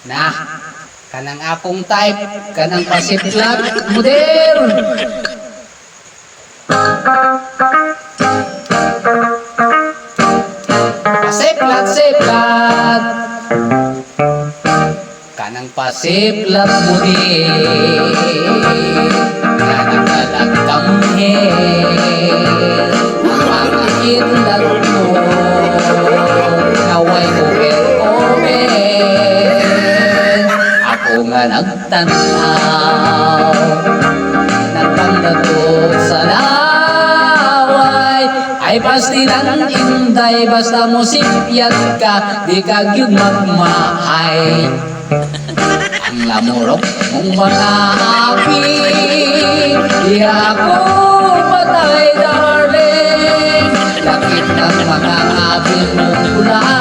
Na, kanang apong type, kanang pasiplat, model. Pasiplat, kanang pasiplat model. Kanang kalagkamher, ang mga kindalog mo, naway over. Ako nga nagtanaw, nagpangdato sa laway, ay pasti lang inday, basta mo sipyat ka, di ka gyud magmahay. Ang lamurok mong mga api, di ako matay darling, lakit ng mga api mong kulay.